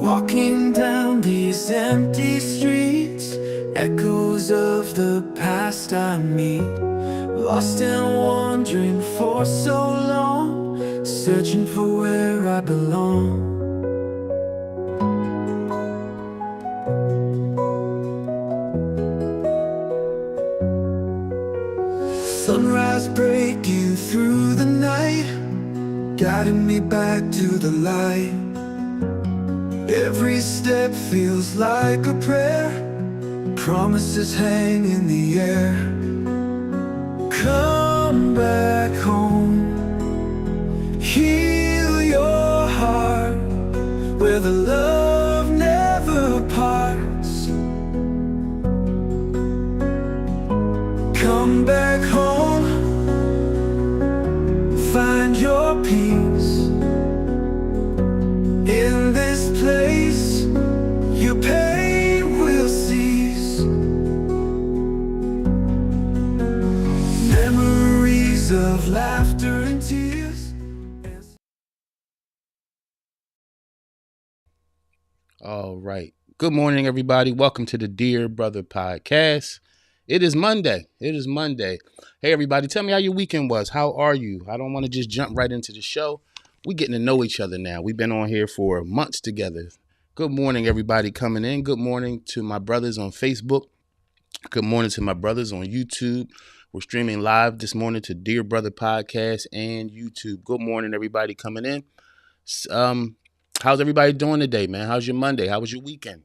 Walking down these empty streets, echoes of the past I meet. Lost and wandering for so long, searching for where I belong. Sunrise breaking through the night, guiding me back to the light. Every step feels like a prayer, promises hang in the air. Come back home, heal your heart, where the love never parts. Come back home, find your peace. In this place, your pain will cease. Memories of laughter and tears. All right. Good morning, everybody. Welcome to the Dear Brother Podcast. It is Monday. Hey, everybody, tell me how your weekend was. How are you? I don't want to just jump right into the show. We're getting to know each other now. We've been on here for months together. Good morning, everybody coming in. Good morning to my brothers on Facebook. Good morning to my brothers on YouTube. We're streaming live this morning to Dear Brother Podcast and YouTube. Good morning, everybody coming in. How's everybody doing today, man? How's your Monday? How was your weekend?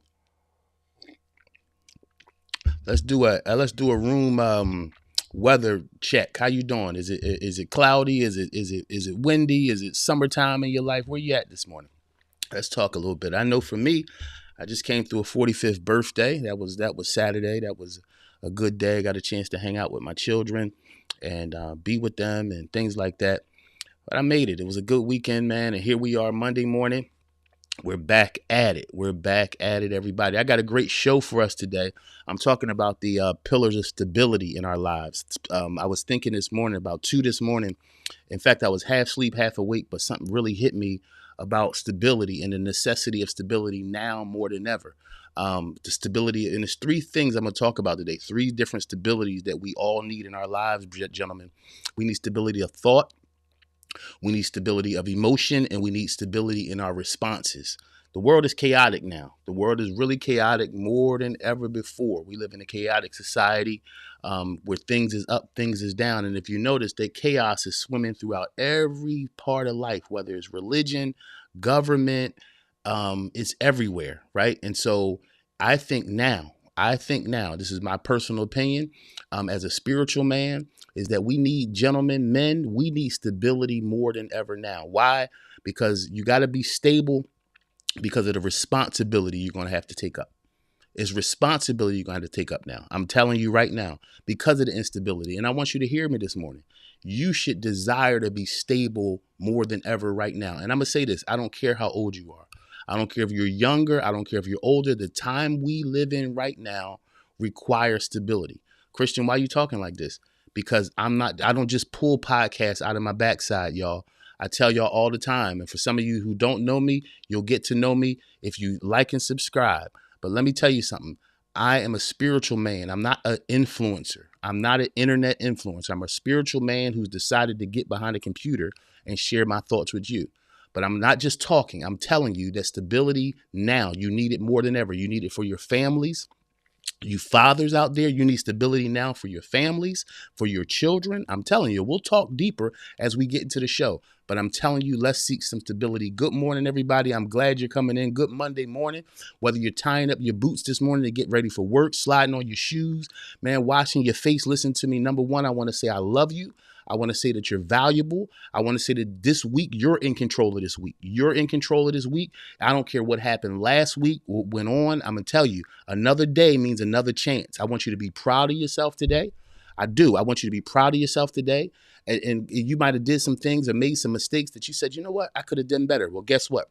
Let's do a room weather check. How you doing? Is it cloudy? Is it windy? Is it summertime in your life? Where you at this morning? Let's talk a little bit. I know for me, I just came through a 45th birthday. That was Saturday. That was a good day. I got a chance to hang out with my children and be with them and things like that. But I made it. It was a good weekend, man. And here we are Monday morning. We're back at it. Everybody. I got a great show for us today. I'm talking about the pillars of stability in our lives. I was thinking this morning about 2 this morning. In fact, I was half asleep, half awake, but something really hit me about stability and the necessity of stability now more than ever. The stability, and there's 3 things I'm going to talk about today. 3 different stabilities that we all need in our lives, gentlemen. We need stability of thought. We need stability of emotion, and we need stability in our responses. The world is chaotic now. The world is really chaotic more than ever before. We live in a chaotic society where things is up, things is down. And if you notice that chaos is swimming throughout every part of life, whether it's religion, government, it's everywhere, right? And so I think now, this is my personal opinion, as a spiritual man, is that we need, gentlemen, men, we need stability more than ever now. Why? Because you got to be stable because of the responsibility you're going to have to take up. It's responsibility you're going to have to take up now. I'm telling you right now, because of the instability. And I want you to hear me this morning. You should desire to be stable more than ever right now. And I'm going to say this. I don't care how old you are. I don't care if you're younger. I don't care if you're older. The time we live in right now requires stability. Christian, why are you talking like this? Because I don't just pull podcasts out of my backside, y'all. I tell y'all all the time. And for some of you who don't know me, you'll get to know me if you like and subscribe. But let me tell you something. I am a spiritual man. I'm not an influencer. I'm not an internet influencer. I'm a spiritual man who's decided to get behind a computer and share my thoughts with you. But I'm not just talking. I'm telling you that stability now, you need it more than ever. You need it for your families. You fathers out there, you need stability now for your families, for your children. I'm telling you, we'll talk deeper as we get into the show. But I'm telling you, let's seek some stability. Good morning, everybody. I'm glad you're coming in. Good Monday morning. Whether you're tying up your boots this morning to get ready for work, sliding on your shoes, man, washing your face, listen to me. Number one, I want to say I love you. I want to say that you're valuable. I want to say that this week, you're in control of this week. You're in control of this week. I don't care what happened last week, what went on. I'm going to tell you, another day means another chance. I want you to be proud of yourself today. I do. I want you to be proud of yourself today. And you might have did some things or made some mistakes that you said, you know what, I could have done better. Well, guess what?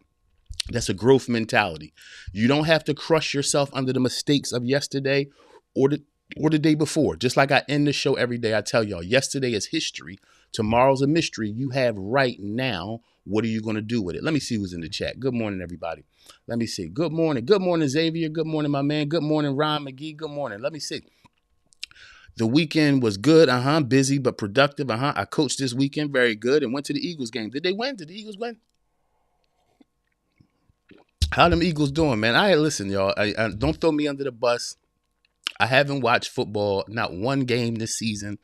That's a growth mentality. You don't have to crush yourself under the mistakes of yesterday or the day before. Just like I end the show every day, I tell y'all, yesterday is history. Tomorrow's a mystery you have right now. What are you going to do with it? Let me see who's in the chat. Good morning, everybody. Let me see. Good morning. Good morning, Xavier. Good morning, my man. Good morning, Ron McGee. Good morning. Let me see. The weekend was good. Busy but productive. I coached this weekend. Very good. And went to the Eagles game. Did they win? Did the Eagles win? How them Eagles doing, man? Listen, y'all. I don't throw me under the bus. I haven't watched football, not one game this season.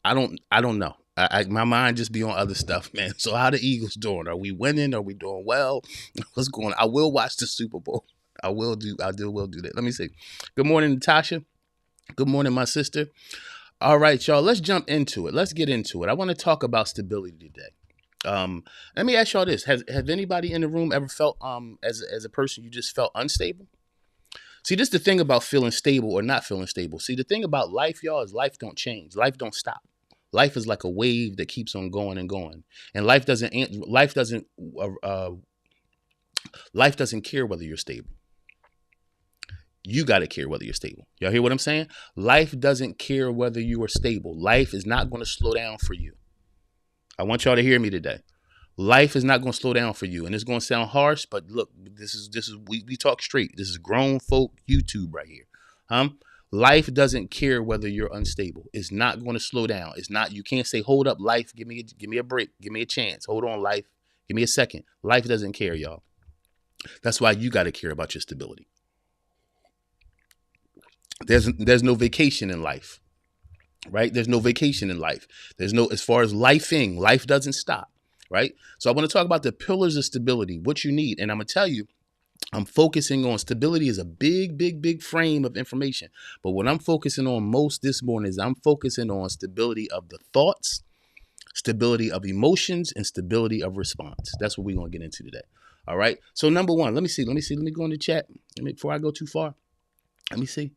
I don't know. My mind just be on other stuff, man. So how the Eagles doing? Are we winning? Are we doing well? What's going on? I will watch the Super Bowl. I will do that. Let me see. Good morning, Natasha. Good morning, my sister. All right, y'all. Let's jump into it. Let's get into it. I want to talk about stability today. Let me ask y'all this: Have anybody in the room ever felt as a person you just felt unstable? See, this is the thing about feeling stable or not feeling stable. See, the thing about life, y'all, is life don't change. Life don't stop. Life is like a wave that keeps on going and going. And life doesn't care whether you're stable. You got to care whether you're stable. Y'all hear what I'm saying? Life doesn't care whether you are stable. Life is not going to slow down for you. I want y'all to hear me today. Life is not going to slow down for you. And it's going to sound harsh, but look, we talk straight. This is grown folk YouTube right here. Life doesn't care whether you're unstable. It's not going to slow down. It's not, you can't say, hold up, life, give me a break, give me a chance. Hold on, life, give me a second. Life doesn't care, y'all. That's why you got to care about your stability. There's no vacation in life, right? There's no vacation in life. As far as life doesn't stop. Right. So I want to talk about the pillars of stability, what you need. And I'm going to tell you, I'm focusing on stability is a big frame of information. But what I'm focusing on most this morning is I'm focusing on stability of the thoughts, stability of emotions, and stability of response. That's what we're going to get into today. All right. So number one, let me go in the chat before I go too far. Let me see.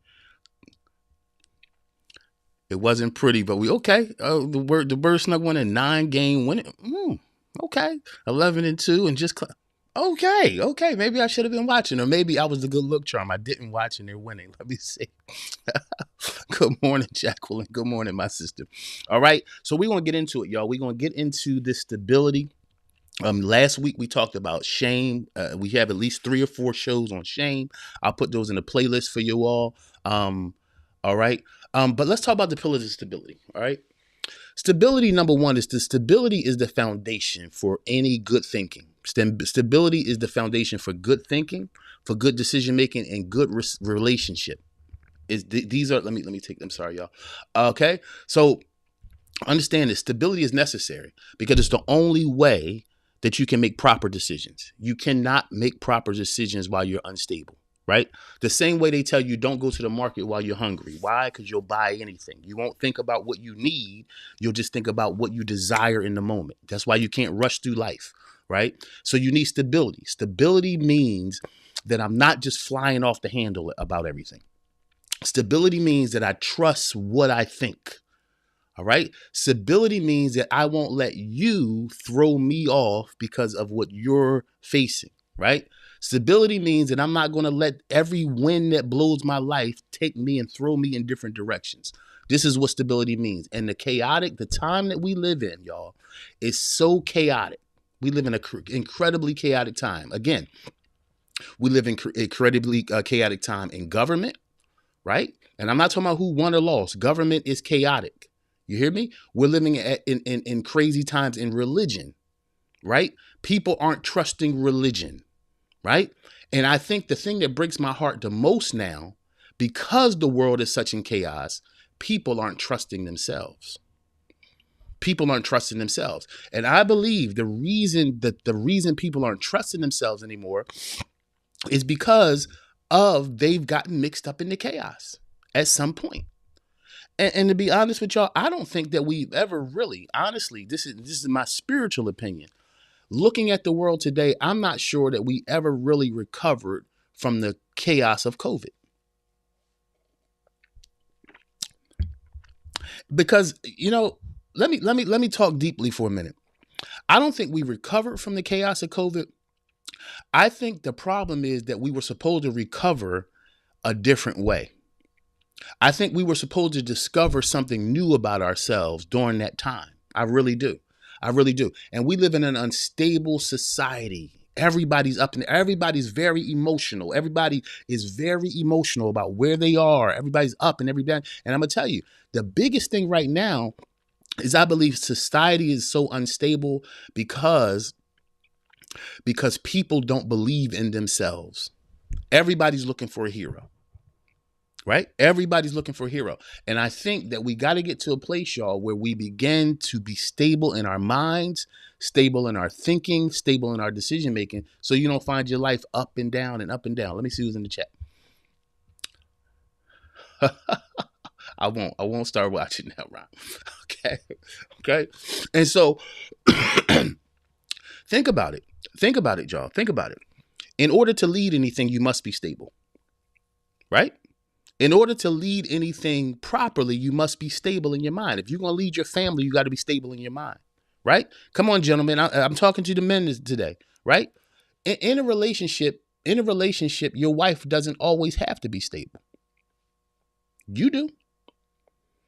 It wasn't pretty, but we okay. The bird snuck one, a 9-game winning. Okay, 11-2, and just okay. Maybe I should have been watching, or maybe I was the good look charm. I didn't watch, and they're winning. Let me see. Good morning, Jacqueline. Good morning, my sister. All right, so we're gonna get into it, y'all. We're gonna get into this stability. Last week we talked about shame. We have at least 3 or 4 shows on shame. I'll put those in a playlist for you all. All right. But let's talk about the pillars of stability. All right. Stability, number one, is the foundation for any good thinking. Stability is the foundation for good thinking, for good decision making, and good relationship. These are let me take them. Sorry, y'all. Okay, so understand this: stability is necessary because it's the only way that you can make proper decisions. You cannot make proper decisions while you're unstable. Right? The same way they tell you don't go to the market while you're hungry. Why? Because you'll buy anything. You won't think about what you need. You'll just think about what you desire in the moment. That's why you can't rush through life. Right? So you need stability. Stability means that I'm not just flying off the handle about everything. Stability means that I trust what I think. All right. Stability means that I won't let you throw me off because of what you're facing. Right. Stability means that I'm not going to let every wind that blows my life take me and throw me in different directions. This is what stability means. And the time that we live in, y'all, is so chaotic. We live in an incredibly chaotic time. Again, we live in incredibly chaotic time in government, right? And I'm not talking about who won or lost. Government is chaotic. You hear me? We're living in crazy times in religion, right? People aren't trusting religion. Right. And I think the thing that breaks my heart the most now, because the world is such in chaos, people aren't trusting themselves. People aren't trusting themselves. And I believe the reason people aren't trusting themselves anymore is because they've gotten mixed up in the chaos at some point. And to be honest with y'all, I don't think that we've ever really, honestly, this is my spiritual opinion. Looking at the world today, I'm not sure that we ever really recovered from the chaos of COVID. Because, let me talk deeply for a minute. I don't think we recovered from the chaos of COVID. I think the problem is that we were supposed to recover a different way. I think we were supposed to discover something new about ourselves during that time. I really do. I really do. And we live in an unstable society. Everybody's up and everybody's very emotional. Everybody is very emotional about where they are. Everybody's up and everybody. And I'm going to tell you, the biggest thing right now is I believe society is so unstable because people don't believe in themselves. Everybody's looking for a hero. Right? Everybody's looking for a hero. And I think that we got to get to a place, y'all, where we begin to be stable in our minds, stable in our thinking, stable in our decision making, so you don't find your life up and down and up and down. Let me see who's in the chat. I won't start watching now, Ron. Okay. And so think about it. Think about it, y'all. Think about it. In order to lead anything, you must be stable. Right? In order to lead anything properly, you must be stable in your mind. If you're going to lead your family, you got to be stable in your mind, right? Come on, gentlemen. I'm talking to the men today, right? In a relationship, your wife doesn't always have to be stable. You do.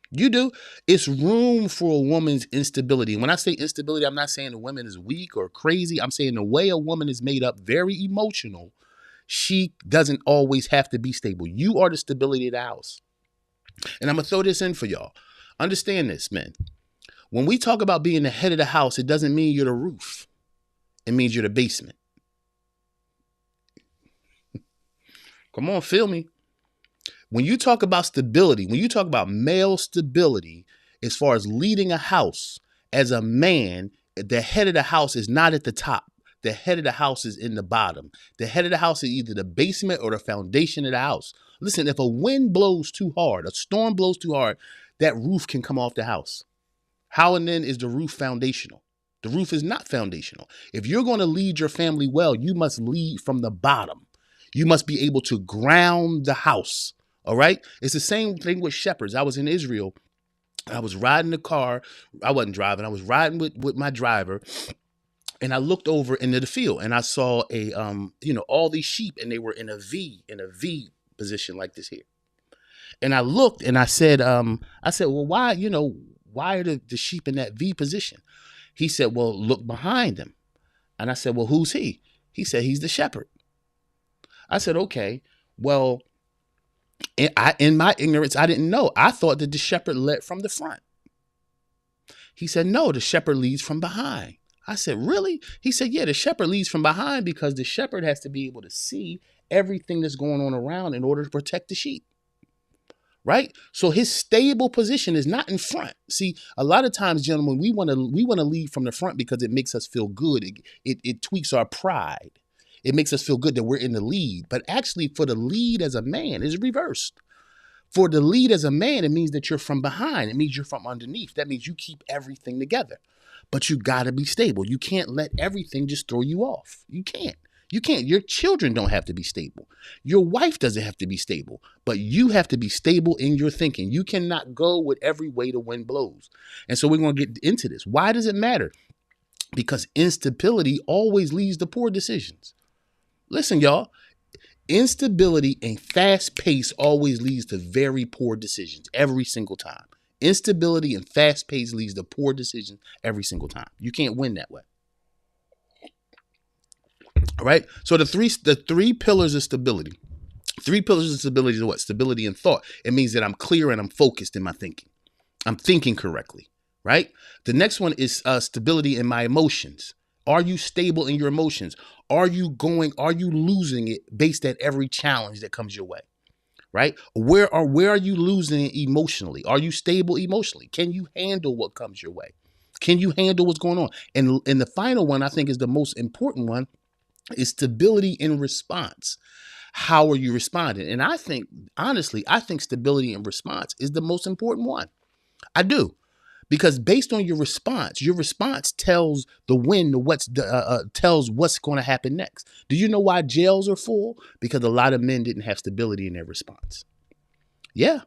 You do. It's room for a woman's instability. And when I say instability, I'm not saying the woman is weak or crazy. I'm saying the way a woman is made up, very emotional. She doesn't always have to be stable. You are the stability of the house. And I'm going to throw this in for y'all. Understand this, man. When we talk about being the head of the house, it doesn't mean you're the roof. It means you're the basement. Come on, feel me. When you talk about stability, when you talk about male stability, as far as leading a house, as a man, the head of the house is not at the top. The head of the house is in the bottom. The head of the house is either the basement or the foundation of the house. Listen, if a wind blows too hard, a storm blows too hard, that roof can come off the house. How and then is the roof foundational? The roof is not foundational. If you're going to lead your family well, you must lead from the bottom. You must be able to ground the house. All right? It's the same thing with shepherds. I was in Israel. I was riding the car. I wasn't driving. I was riding with my driver. And I looked over into the field and I saw all these sheep, and they were in a V position like this here. And I looked and I said, well, why are the sheep in that V position? He said, well, look behind them. And I said, well, who's he? He said, he's the shepherd. I said, okay, well, in my ignorance, I didn't know. I thought that the shepherd led from the front. He said, no, the shepherd leads from behind. I said, really? He said, yeah, the shepherd leads from behind because the shepherd has to be able to see everything that's going on around in order to protect the sheep. Right? So his stable position is not in front. See, a lot of times, gentlemen, we want to lead from the front because it makes us feel good. It tweaks our pride. It makes us feel good that we're in the lead. But actually, for the lead as a man, is reversed. For the lead as a man, it means that you're from behind. It means you're from underneath. That means you keep everything together. But you got to be stable. You can't let everything just throw you off. You can't. You can't. Your children don't have to be stable. Your wife doesn't have to be stable. But you have to be stable in your thinking. You cannot go with every way the wind blows. And so we're going to get into this. Why does it matter? Because instability always leads to poor decisions. Listen, y'all. Instability and fast pace always leads to very poor decisions every single time. Instability and fast pace leads to poor decisions every single time. You can't win that way. All right. So the three pillars of stability. 3 pillars of stability is what? Stability in thought. It means that I'm clear and I'm focused in my thinking. I'm thinking correctly. Right. The next one is stability in my emotions. Are you stable in your emotions? Are you losing it based at every challenge that comes your way? Right? Where are you losing it emotionally? Are you stable emotionally? Can you handle what comes your way? Can you handle what's going on? And the final one, I think, is the most important one, is stability in response. How are you responding? And I think, honestly, stability in response is the most important one. I do. Because based on your response tells the wind tells what's going to happen next. Do you know why jails are full? Because a lot of men didn't have stability in their response. Yeah.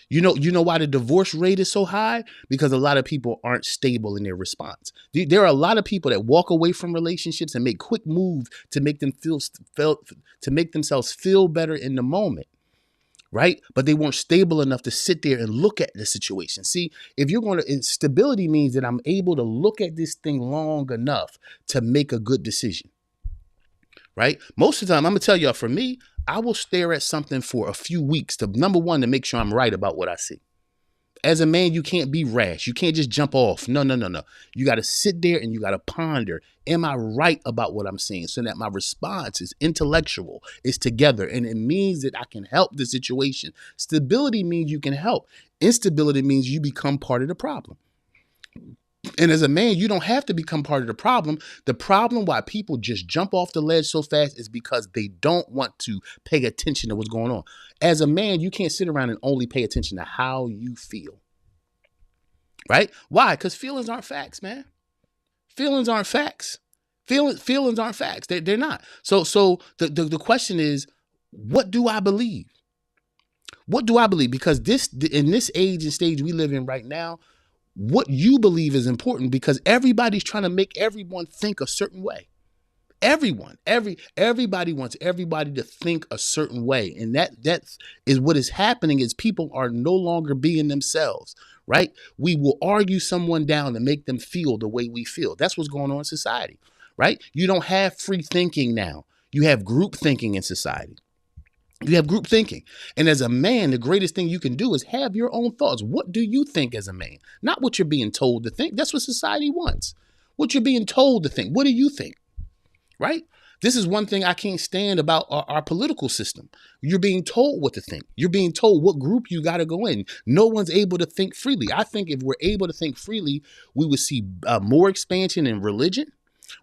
You know why the divorce rate is so high? Because a lot of people aren't stable in their response. There are a lot of people that walk away from relationships and make quick moves to make themselves feel better in the moment. right? But they weren't stable enough to sit there and look at the situation. See, if you're going to, stability means that I'm able to look at this thing long enough to make a good decision, right? Most of the time, I'm gonna tell y'all, for me, I will stare at something for a few weeks to, number one, to make sure I'm right about what I see. As a man, you can't be rash. You can't just jump off. No, no, no, no. You got to sit there and you got to ponder. Am I right about what I'm seeing? So that my response is intellectual, is together. And it means that I can help the situation. Stability means you can help. Instability means you become part of the problem. And as a man, you don't have to become part of the problem. The problem why people just jump off the ledge so fast is because they don't want to pay attention to what's going on. As a man, you can't sit around and only pay attention to how you feel. Right? Why? Because feelings aren't facts, man. Feelings aren't facts. Feelings aren't facts. They're not. So the question is, what do I believe? What do I believe? Because in this age and stage we live in right now, what you believe is important, because everybody's trying to make everyone think a certain way. Everybody wants everybody to think a certain way. And that is what is happening, is people are no longer being themselves, right? We will argue someone down to make them feel the way we feel. That's what's going on in society, right? You don't have free thinking now. You have group thinking in society. You have group thinking. And as a man, the greatest thing you can do is have your own thoughts. What do you think as a man? Not what you're being told to think. That's what society wants. What you're being told to think. What do you think? Right? This is one thing I can't stand about our political system. You're being told what to think. You're being told what group you got to go in. No one's able to think freely. I think if we're able to think freely, we would see more expansion in religion.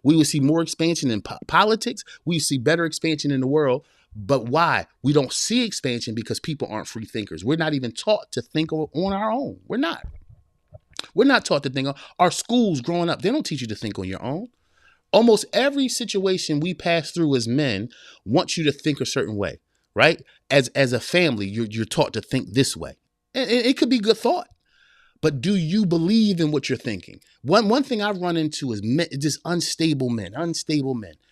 We would see more expansion in politics. We would see better expansion in the world. But why? We don't see expansion because people aren't free thinkers. We're not even taught to think on our own. We're not. We're not taught to think on our schools growing up. They don't teach you to think on your own. Almost every situation we pass through as men wants you to think a certain way, right? As a family, you're taught to think this way. And it could be good thought. But do you believe in what you're thinking? One thing I've run into is just unstable men.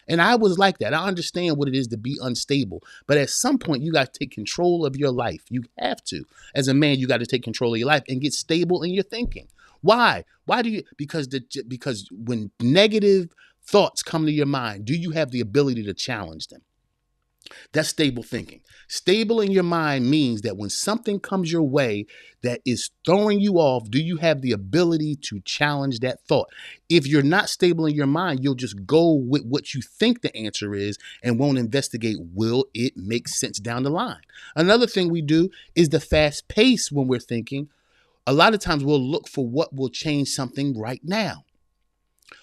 And I was like that. I understand what it is to be unstable. But at some point, you got to take control of your life. You have to. As a man, you got to take control of your life and get stable in your thinking. Why? Why do you? Because when negative thoughts come to your mind, do you have the ability to challenge them? That's stable thinking. Stable in your mind means that when something comes your way that is throwing you off, do you have the ability to challenge that thought? If you're not stable in your mind, you'll just go with what you think the answer is and won't investigate, will it make sense down the line? Another thing we do is the fast pace when we're thinking. A lot of times we'll look for what will change something right now.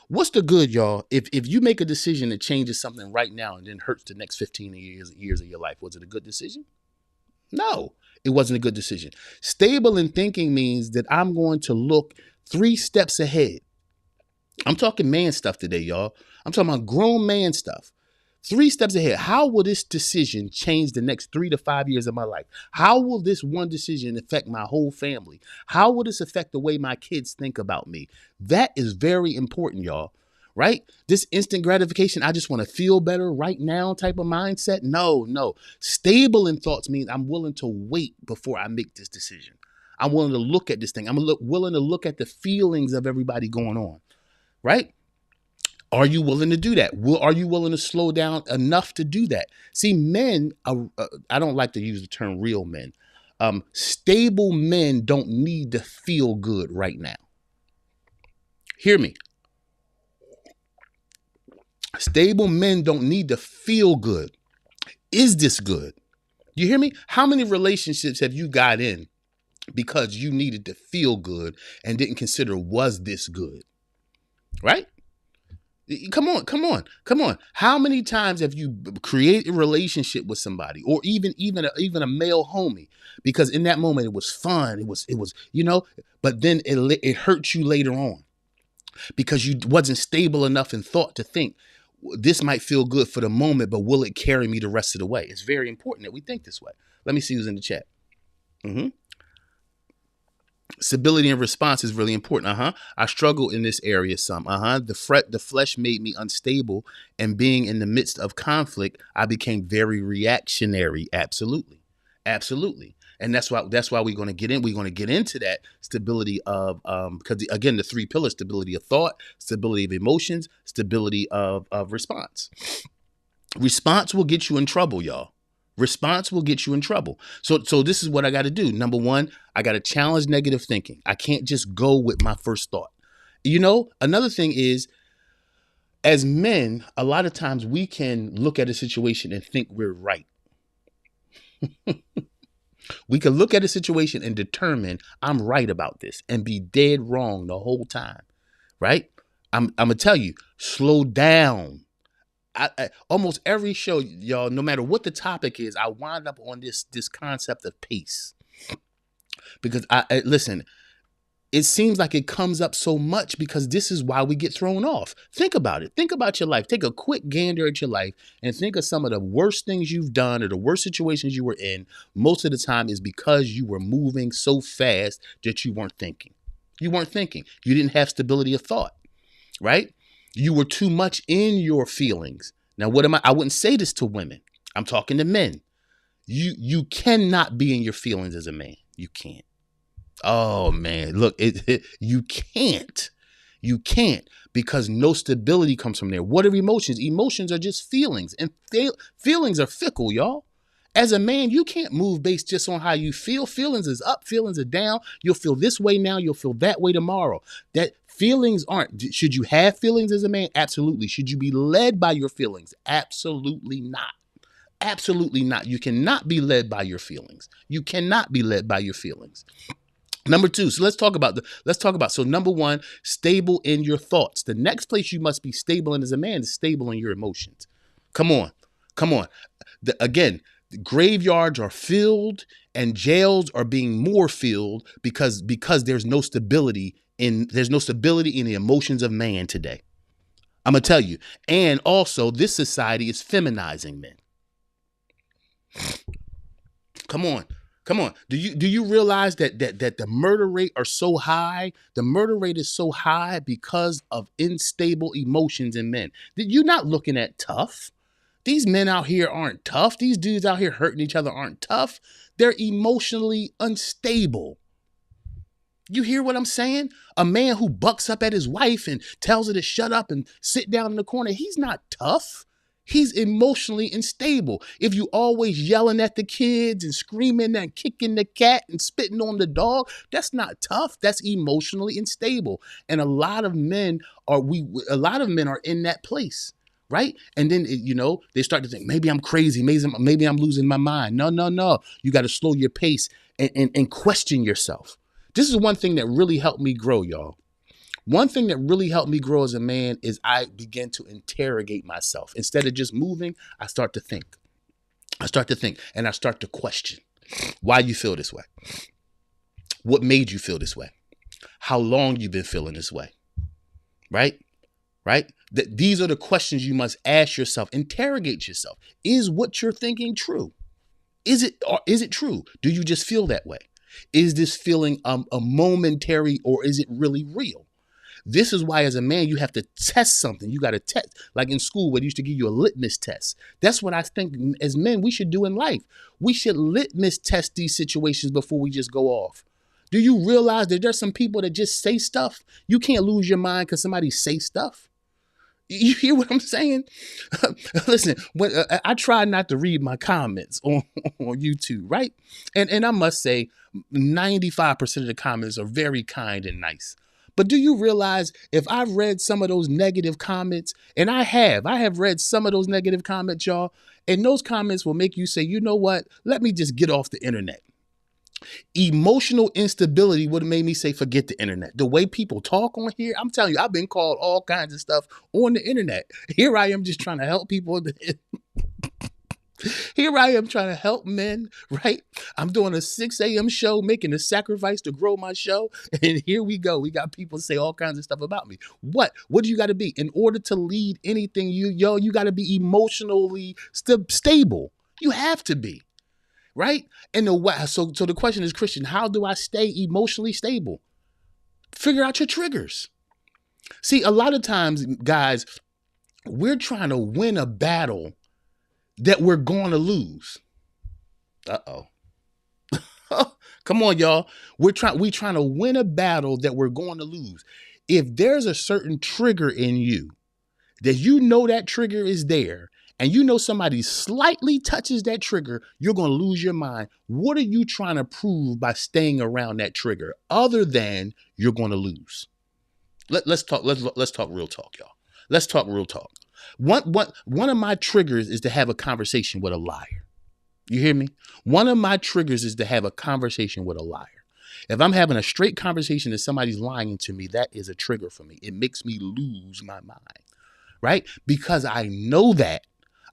What's the good, y'all? If you make a decision that changes something right now and then hurts the next 15 years of your life, was it a good decision? No, it wasn't a good decision. Stable in thinking means that I'm going to look 3 steps ahead. I'm talking man stuff today, y'all. I'm talking about grown man stuff. 3 steps ahead. How will this decision change the next 3 to 5 years of my life? How will this one decision affect my whole family? How will this affect the way my kids think about me? That is very important, y'all. Right? This instant gratification, I just want to feel better right now type of mindset. No. Stable in thoughts means I'm willing to wait before I make this decision. I'm willing to look at this thing. I'm willing to look at the feelings of everybody going on. Right? Are you willing to do that? Are you willing to slow down enough to do that? See, men, I don't like to use the term real men. Stable men don't need to feel good right now. Hear me. Stable men don't need to feel good. Is this good? You hear me? How many relationships have you got in because you needed to feel good and didn't consider, was this good? Right? Come on. How many times have you created a relationship with somebody, or even a male homie, because in that moment it was fun, it was but then it hurt you later on because you wasn't stable enough in thought to think this might feel good for the moment, but will it carry me the rest of the way? It's very important that we think this way. Let me see who's in the chat. Stability and response is really important. I struggle in this area some. The flesh made me unstable, and being in the midst of conflict, I became very reactionary. Absolutely. Absolutely. And that's why we're going to get in. We're going to get into that stability of because again, the three pillars: stability of thought, stability of emotions, stability of response. Response will get you in trouble, y'all. Response will get you in trouble. So this is what I got to do. Number one, I got to challenge negative thinking. I can't just go with my first thought. Another thing is, as men, a lot of times we can look at a situation and think we're right. We can look at a situation and determine I'm right about this and be dead wrong the whole time, right? I'm gonna tell you, slow down. Almost every show, y'all, no matter what the topic is, I wind up on this concept of pace because I listen. It seems like it comes up so much because this is why we get thrown off. Think about it. Think about your life. Take a quick gander at your life and think of some of the worst things you've done or the worst situations you were in. Most of the time is because you were moving so fast that you weren't thinking. You weren't thinking. You didn't have stability of thought, right? You were too much in your feelings. Now, I wouldn't say this to women. I'm talking to men. You cannot be in your feelings as a man. You can't. Oh man, look, you can't because no stability comes from there. What are emotions? Emotions are just feelings, and feelings are fickle, y'all. As a man, you can't move based just on how you feel. Feelings is up, feelings are down. You'll feel this way now, you'll feel that way tomorrow. That feelings aren't. Should you have feelings as a man? Absolutely. Should you be led by your feelings? Absolutely not. Absolutely not. You cannot be led by your feelings. You cannot be led by your feelings. Number two, so let's talk about, so number one, stable in your thoughts. The next place you must be stable in as a man is stable in your emotions. Come on. Again, the graveyards are filled and jails are being more filled because there's no stability in the emotions of man today. I'm going to tell you. And also, this society is feminizing men. Come on. Do you realize that the murder rate are so high? The murder rate is so high because of unstable emotions in men. You're not looking at tough. These men out here aren't tough. These dudes out here hurting each other aren't tough. They're emotionally unstable. You hear what I'm saying? A man who bucks up at his wife and tells her to shut up and sit down in the corner, he's not tough. He's emotionally unstable. If you always yelling at the kids and screaming and kicking the cat and spitting on the dog, that's not tough. That's emotionally unstable. And a lot of men are in that place, right? And then they start to think maybe I'm crazy, maybe I'm losing my mind. No. You got to slow your pace and question yourself. This is one thing that really helped me grow, y'all. One thing that really helped me grow as a man is I began to interrogate myself. Instead of just moving, I start to think. And I start to question why you feel this way. What made you feel this way? How long you've been feeling this way? Right? These are the questions you must ask yourself. Interrogate yourself. Is what you're thinking true? Is it true? Do you just feel that way? Is this feeling a momentary or is it really real? This is why, as a man, you have to test something. You got to test, like in school, where they used to give you a litmus test. That's what I think as men we should do in life. We should litmus test these situations before we just go off. Do you realize that there's some people that just say stuff? You can't lose your mind because somebody say stuff. You hear what I'm saying? Listen, when I try not to read my comments on YouTube, right? And I must say, 95% of the comments are very kind and nice. But do you realize if I've read some of those negative comments, and I have read some of those negative comments, y'all, and those comments will make you say, you know what? Let me just get off the internet. Emotional instability would have made me say, forget the internet. The way people talk on here, I'm telling you, I've been called all kinds of stuff on the internet. Here I am just trying to help people. Here I am trying to help men, right? I'm doing a 6 a.m. show, making a sacrifice to grow my show. And here we go. We got people say all kinds of stuff about me. What do you got to be? In order to lead anything, you got to be emotionally stable. You have to be, right? And so the question is, Christian, how do I stay emotionally stable? Figure out your triggers. See, a lot of times, guys, we're trying to win a battle that we're going to lose. Uh-oh. Come on, y'all. We trying to win a battle that we're going to lose. If there's a certain trigger in you that you know that trigger is there, and you know somebody slightly touches that trigger, you're going to lose your mind. What are you trying to prove by staying around that trigger other than you're going to lose? Let's talk. Let's talk real talk, y'all. Let's talk real talk. One of my triggers is to have a conversation with a liar. You hear me? One of my triggers is to have a conversation with a liar. If I'm having a straight conversation and somebody's lying to me, that is a trigger for me. It makes me lose my mind, right? Because I know that,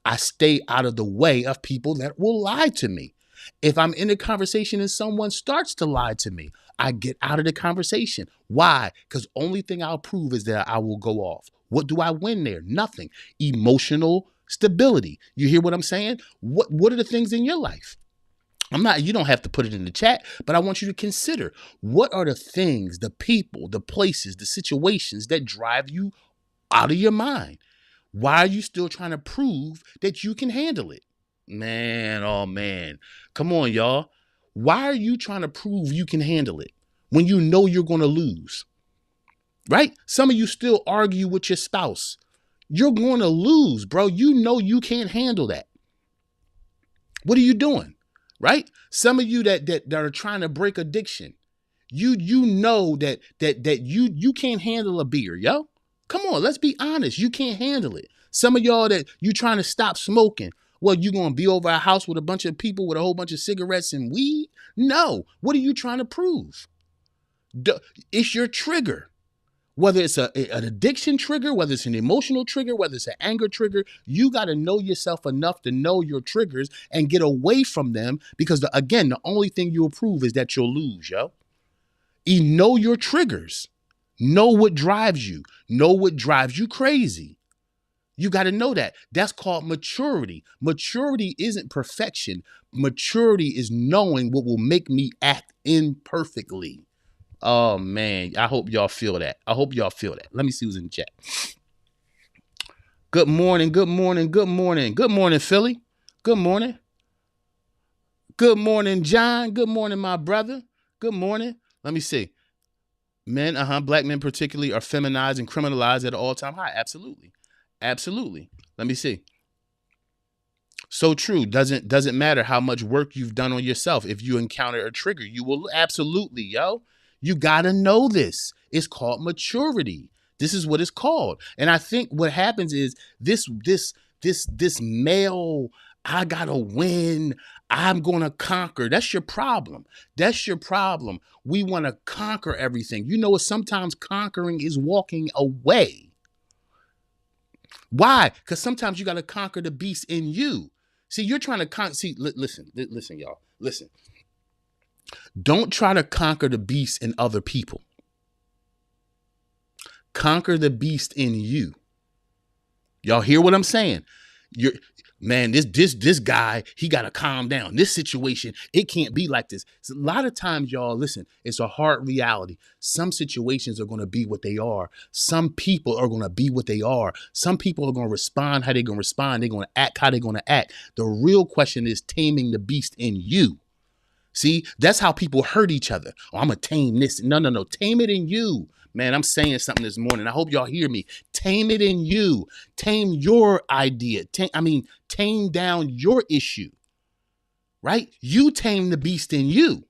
I stay out of the way of people that will lie to me. If I'm in a conversation and someone starts to lie to me, I get out of the conversation. Why? Because only thing I'll prove is that I will go off. What do I win there? Nothing. Emotional stability. You hear what I'm saying? What are the things in your life? You don't have to put it in the chat, but I want you to consider, what are the things, the people, the places, the situations that drive you out of your mind? Why are you still trying to prove that you can handle it? Man, oh man. Come on, y'all. Why are you trying to prove you can handle it when you know you're going to lose? Right? Some of you still argue with your spouse. You're going to lose, bro. You know you can't handle that. What are you doing? Right? Some of you that are trying to break addiction. You know that you can't handle a beer, yo. Come on, let's be honest. You can't handle it. Some of y'all that you trying to stop smoking. Well, you gonna be over a house with a bunch of people with a whole bunch of cigarettes and weed? No. What are you trying to prove? It's your trigger. Whether it's an addiction trigger, whether it's an emotional trigger, whether it's an anger trigger, you got to know yourself enough to know your triggers and get away from them, because again, the only thing you'll prove is that you'll lose, yo. You know your triggers. Know what drives you. Know what drives you crazy. You got to know that. That's called maturity. Maturity isn't perfection. Maturity is knowing what will make me act imperfectly. Oh man, I hope y'all feel that. I hope y'all feel that. Let me see who's in the chat. Good morning, good morning, good morning. Good morning, Philly. Good morning. Good morning, John. Good morning, my brother. Good morning. Let me see. Men, black men particularly, are feminized and criminalized at an all-time high. Absolutely. Absolutely. Let me see. So true. Doesn't matter how much work you've done on yourself. If you encounter a trigger, you will absolutely, yo. You gotta know this. It's called maturity. This is what it's called. And I think what happens is this male, I gotta win, I'm gonna conquer. That's your problem. That's your problem. We want to conquer everything. You know what? Sometimes conquering is walking away. Why? Because sometimes you got to conquer the beast in you. See, you're trying to listen, y'all. Listen. Don't try to conquer the beast in other people. Conquer the beast in you. Y'all hear what I'm saying? This guy, he got to calm down. This situation, it can't be like this. So a lot of times, y'all, listen, it's a hard reality. Some situations are going to be what they are. Some people are going to be what they are. Some people are going to respond how they're going to respond. They're going to act how they're going to act. The real question is taming the beast in you. See, that's how people hurt each other. Oh, I'm going to tame this. No. Tame it in you. Man, I'm saying something this morning. I hope y'all hear me. Tame it in you. Tame your idea. Tame down your issue. Right? You tame the beast in you.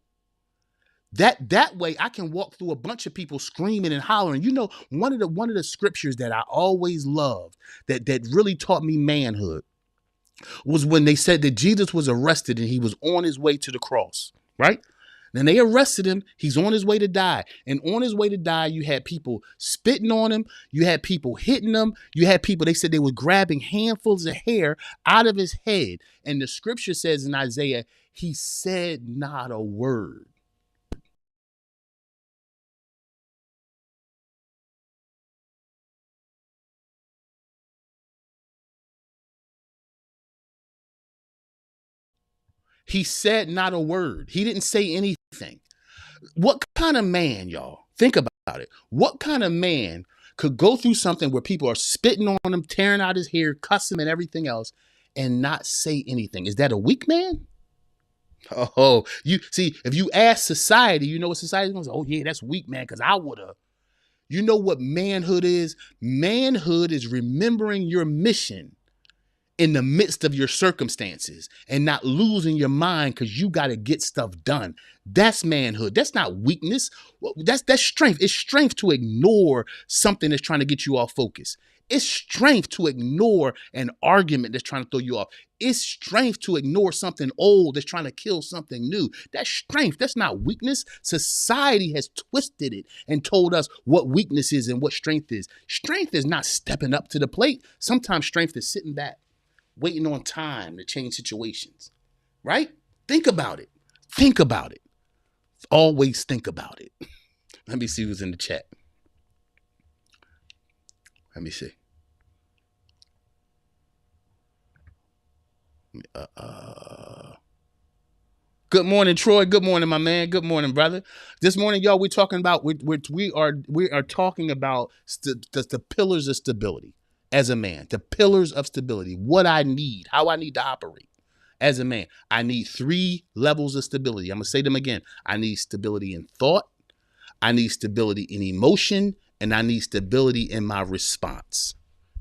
That way I can walk through a bunch of people screaming and hollering. You know, one of the scriptures that I always loved that really taught me manhood was when they said that Jesus was arrested and he was on his way to the cross, right? Then they arrested him. He's on his way to die. And on his way to die, you had people spitting on him. You had people hitting him. You had people, they said they were grabbing handfuls of hair out of his head. And the scripture says in Isaiah, he said not a word. He said not a word. He didn't say anything. What kind of man, y'all? Think about it. What kind of man could go through something where people are spitting on him, tearing out his hair, cussing him and everything else, and not say anything? Is that a weak man? Oh, you see, if you ask society, you know what society's gonna say? Oh yeah, that's weak, man, because I would have. You know what manhood is? Manhood is remembering your mission in the midst of your circumstances and not losing your mind because you got to get stuff done. That's manhood. That's not weakness. That's strength. It's strength to ignore something that's trying to get you off focus. It's strength to ignore an argument that's trying to throw you off. It's strength to ignore something old that's trying to kill something new. That's strength. That's not weakness. Society has twisted it and told us what weakness is and what strength is. Strength is not stepping up to the plate. Sometimes strength is sitting back, waiting on time to change situations, right? Think about it. Think about it. Always think about it. Let me see who's in the chat. Let me see. Good morning, Troy. Good morning, my man. Good morning, brother. This morning, y'all, we're talking about we are talking about the pillars of stability as a man. The pillars of stability. What I need, how I need to operate as a man. I need 3 levels of stability. I'm gonna say them again. I need stability in thought. I need stability in emotion, and I need stability in my response.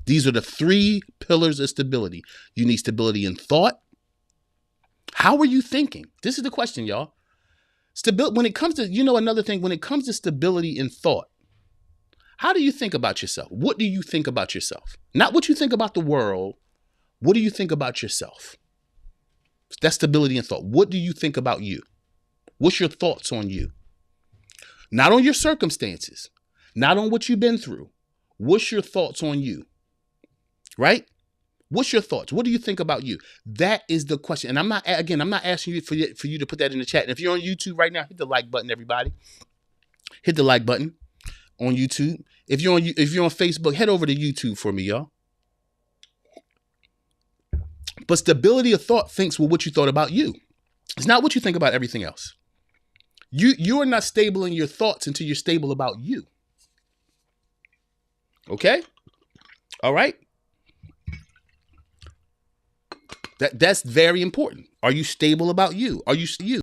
These are the 3 pillars of stability. You need stability in thought. How are you thinking? This is the question, y'all. Stability, when it comes to, another thing, when it comes to stability in thought, how do you think about yourself? What do you think about yourself? Not what you think about the world. What do you think about yourself? That's stability in thought. What do you think about you? What's your thoughts on you? Not on your circumstances, not on what you've been through. What's your thoughts on you? Right? What's your thoughts? What do you think about you? That is the question. And I'm not asking you for you to put that in the chat. And if you're on YouTube right now, hit the like button, everybody. Hit the like button on YouTube. If you're on Facebook, head over to YouTube for me, y'all. But stability of thought thinks what you thought about you. It's not what you think about everything else. You are not stable in your thoughts until you're stable about you. Okay? All right? That's very important. Are you stable about you? Are you you?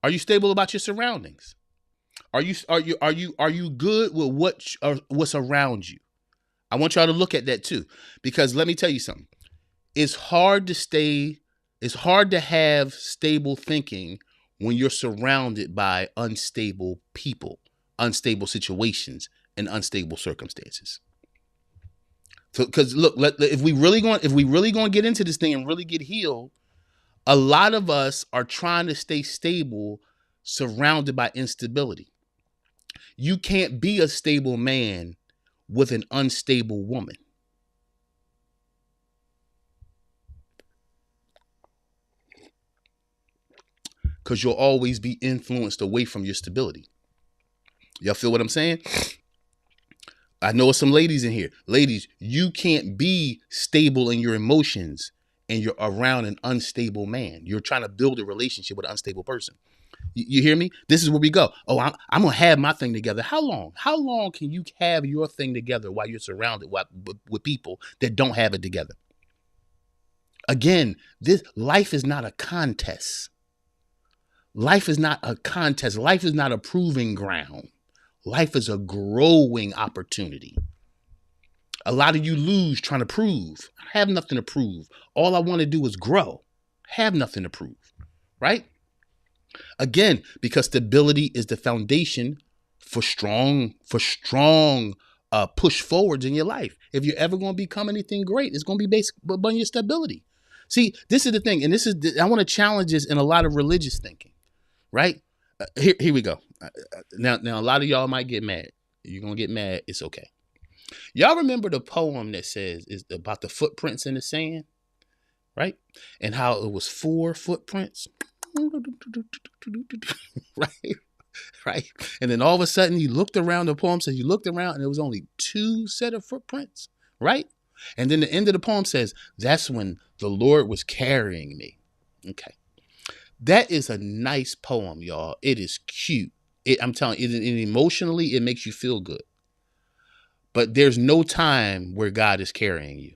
Are you stable about your surroundings? Are you good with what's around you? I want y'all to look at that too, because let me tell you something. It's hard to have stable thinking when you're surrounded by unstable people, unstable situations, and unstable circumstances. So, because look, if we really going to get into this thing and really get healed, a lot of us are trying to stay stable, surrounded by instability. You can't be a stable man with an unstable woman. Because you'll always be influenced away from your stability. Y'all feel what I'm saying? I know some ladies in here. Ladies, you can't be stable in your emotions and you're around an unstable man. You're trying to build a relationship with an unstable person. You hear me? This is where we go. Oh, I'm going to have my thing together. How long? How long can you have your thing together while you're surrounded with people that don't have it together? Again, this life is not a contest. Life is not a contest. Life is not a proving ground. Life is a growing opportunity. A lot of you lose trying to prove. I have nothing to prove. All I want to do is grow. Have nothing to prove. Right? Again, because stability is the foundation for strong push forwards in your life. If you're ever going to become anything great, it's going to be based on your stability. See, this is the thing, and I want to challenge this in a lot of religious thinking, right? Here we go. Now, a lot of y'all might get mad. You're going to get mad. It's okay. Y'all remember the poem that says is about the footprints in the sand, right? And how it was 4 footprints. right. And then all of a sudden he looked around. The poem says you looked around and there was only 2 set of footprints, right? And then the end of the poem says that's when the Lord was carrying me. Okay. That is a nice poem, y'all. It is cute. I'm telling you, emotionally, it makes you feel good. But there's no time where God is carrying you.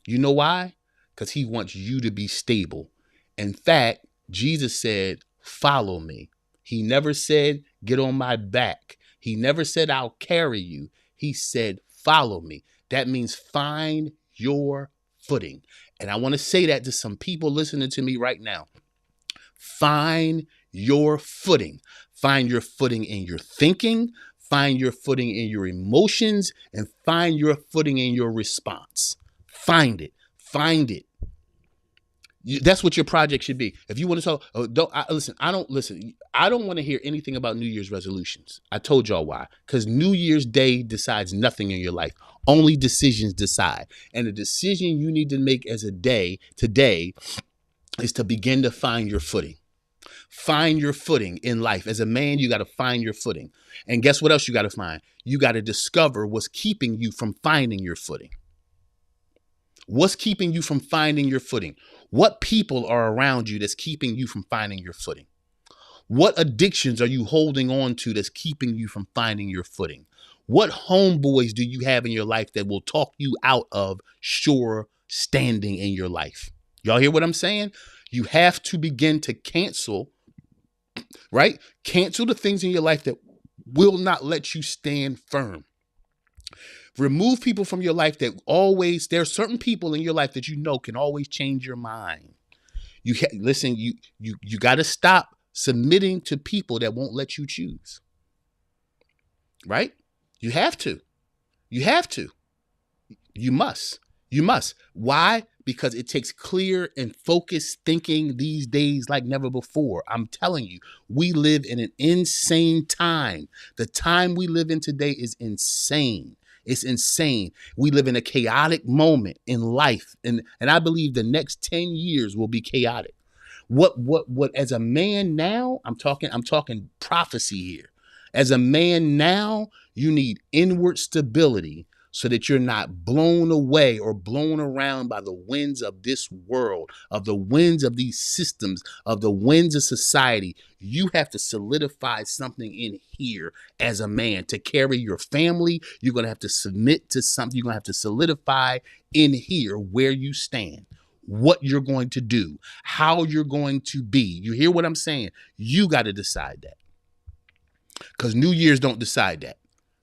You know why? Because he wants you to be stable. In fact, Jesus said, follow me. He never said, get on my back. He never said, I'll carry you. He said, follow me. That means find your footing. And I want to say that to some people listening to me right now. Find your footing. Find your footing in your thinking. Find your footing in your emotions, and find your footing in your response. Find it. Find it. That's what your project should be. If you want to talk, I don't want to hear anything about New Year's resolutions. I told y'all why. Because New Year's Day decides nothing in your life. Only decisions decide. And the decision you need to make as a day today is to begin to find your footing. Find your footing in life. As a man, you got to find your footing. And guess what else you got to find? You got to discover what's keeping you from finding your footing. What's keeping you from finding your footing? What people are around you that's keeping you from finding your footing? What addictions are you holding on to that's keeping you from finding your footing? What homeboys do you have in your life that will talk you out of sure standing in your life? Y'all hear what I'm saying? You have to begin to cancel, right? Cancel the things in your life that will not let you stand firm. Remove people from your life that always, there are certain people in your life that you know can always change your mind. Listen, you got to stop submitting to people that won't let you choose. Right? You have to. You have to. You must. You must. Why? Because it takes clear and focused thinking these days like never before. I'm telling you, we live in an insane time. The time we live in today is insane. It's insane. We live in a chaotic moment in life. And I believe the next 10 years will be chaotic. What as a man now, I'm talking prophecy here. As a man now, you need inward stability so that you're not blown away or blown around by the winds of this world, of the winds of these systems, of the winds of society. You have to solidify something in here as a man to carry your family. You're going to have to submit to something. You're going to have to solidify in here where you stand, what you're going to do, how you're going to be. You hear what I'm saying? You got to decide that. Because New Year's don't decide that.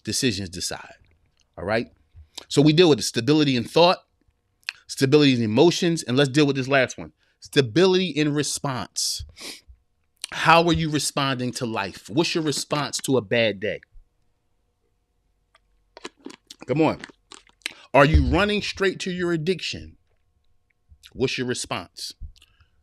Decisions decide. All right? So we deal with the stability in thought, stability in emotions, and let's deal with this last one. Stability in response. How are you responding to life? What's your response to a bad day? Come on. Are you running straight to your addiction? What's your response?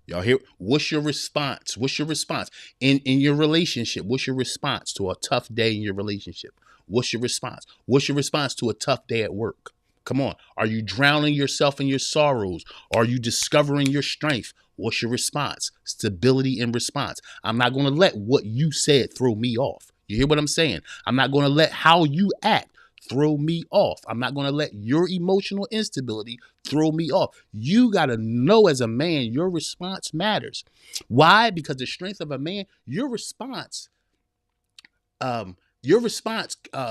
Y'all hear? What's your response? What's your response in your relationship? What's your response to a tough day in your relationship? What's your response? What's your response to a tough day at work? Come on. Are you drowning yourself in your sorrows? Are you discovering your strength? What's your response? Stability in response. I'm not going to let what you said throw me off. You hear what I'm saying? I'm not going to let how you act throw me off. I'm not going to let your emotional instability throw me off. You got to know as a man, your response matters. Why? Because the strength of a man, your response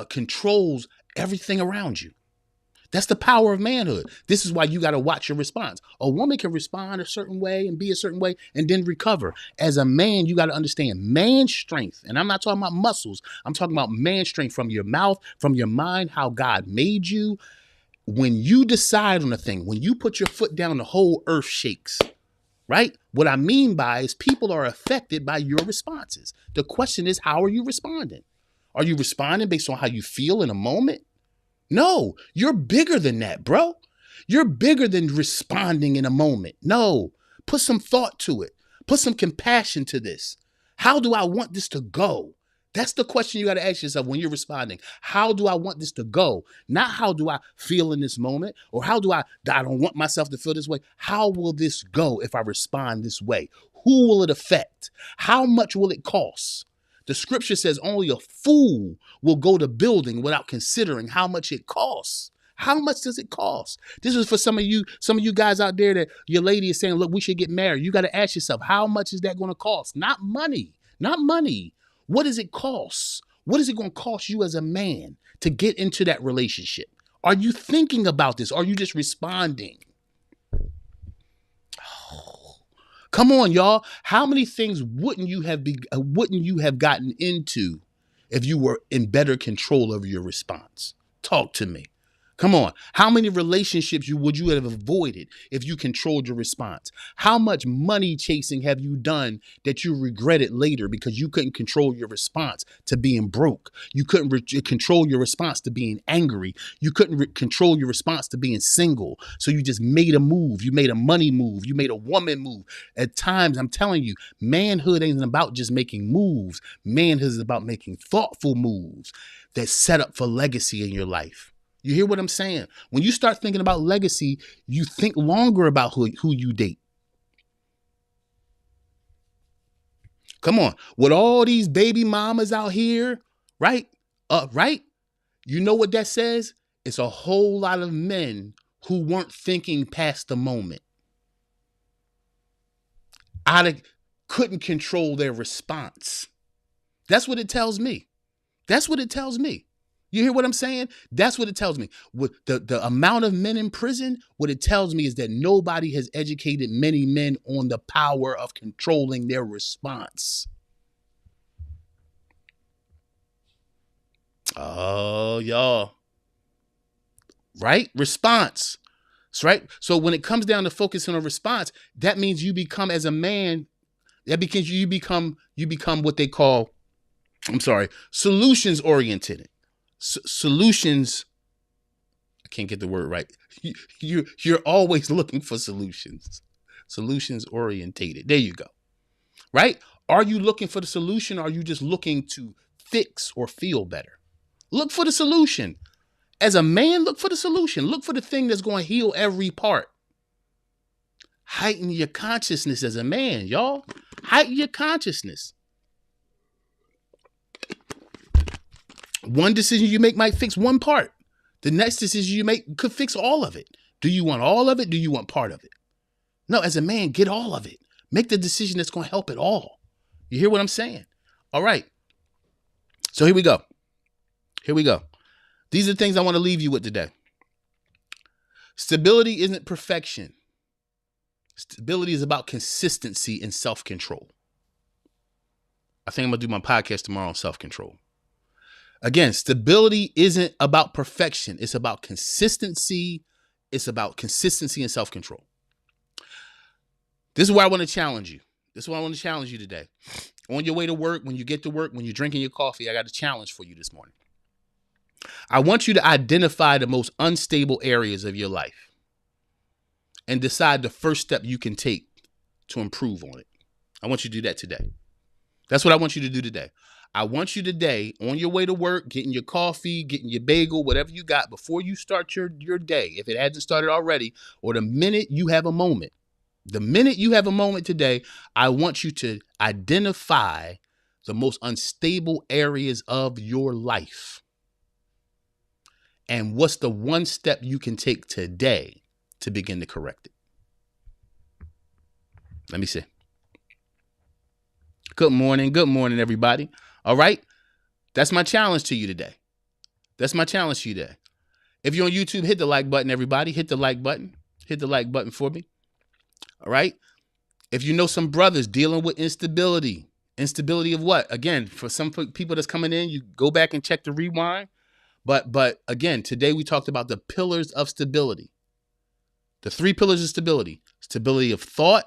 controls everything around you. That's the power of manhood. This is why you got to watch your response. A woman can respond a certain way and be a certain way and then recover. As a man, you got to understand man strength. And I'm not talking about muscles. I'm talking about man strength from your mouth, from your mind, how God made you. When you decide on a thing, when you put your foot down, the whole earth shakes. Right? What I mean by is people are affected by your responses. The question is, how are you responding? Are you responding based on how you feel in a moment? No, you're bigger than that, bro. You're bigger than responding in a moment. No, put some thought to it. Put some compassion to this. How do I want this to go? That's the question you got to ask yourself when you're responding. How do I want this to go? Not how do I feel in this moment, or how do I don't want myself to feel this way. How will this go if I respond this way? Who will it affect? How much will it cost? The scripture says only a fool will go to building without considering how much it costs. How much does it cost? This is for some of you guys out there that your lady is saying, look, we should get married. You got to ask yourself, how much is that going to cost? Not money. Not money. What does it cost? What is it going to cost you as a man to get into that relationship? Are you thinking about this? Are you just responding? Come on, y'all. How many things wouldn't you have gotten into if you were in better control of your response? Talk to me. Come on. How many relationships would you have avoided if you controlled your response? How much money chasing have you done that you regretted later because you couldn't control your response to being broke? You couldn't control your response to being angry. You couldn't control your response to being single. So you just made a move. You made a money move. You made a woman move. At times, I'm telling you, manhood ain't about just making moves. Manhood is about making thoughtful moves that set up for legacy in your life. You hear what I'm saying? When you start thinking about legacy, you think longer about who you date. Come on. With all these baby mamas out here, right? Right? You know what that says? It's a whole lot of men who weren't thinking past the moment. Couldn't control their response. That's what it tells me. That's what it tells me. You hear what I'm saying? That's what it tells me. With the amount of men in prison, what it tells me is that nobody has educated many men on the power of controlling their response. Oh, y'all. Right? Response. That's right. So when it comes down to focusing on response, that means you become, as a man, you become what they call, solutions oriented. Solutions. I can't get the word right. You're always looking for solutions. Solutions orientated. There you go. Right? Are you looking for the solution? Or are you just looking to fix or feel better? Look for the solution. As a man, look for the solution. Look for the thing that's going to heal every part. Heighten your consciousness as a man, y'all. Heighten your consciousness. One decision you make might fix one part. The next decision you make could fix all of it. Do you want all of it? Do you want part of it? No, as a man, get all of it. Make the decision that's going to help it all. You hear what I'm saying? All right. So here we go. These are the things I want to leave you with today. Stability isn't perfection. Stability is about consistency and self-control. I think I'm going to do my podcast tomorrow on self-control. Again, stability isn't about perfection. It's about consistency. It's about consistency and self-control. This is where I want to challenge you. Today. On your way to work, when you get to work, when you're drinking your coffee, I got a challenge for you this morning. I want you to identify the most unstable areas of your life and decide the first step you can take to improve on it. I want you to do that today. That's what I want you to do today. I want you today, on your way to work, getting your coffee, getting your bagel, whatever you got, before you start your day, if it hasn't started already, or the minute you have a moment today, I want you to identify the most unstable areas of your life. And what's the one step you can take today to begin to correct it? Let me see. Good morning, everybody. All right. That's my challenge to you today. If you're on YouTube, hit the like button, everybody. Hit the like button for me. All right. If you know some brothers dealing with instability of what? Again, for some people that's coming in, you go back and check the rewind. But again, today we talked about the pillars of stability. The 3 pillars of stability: stability of thought,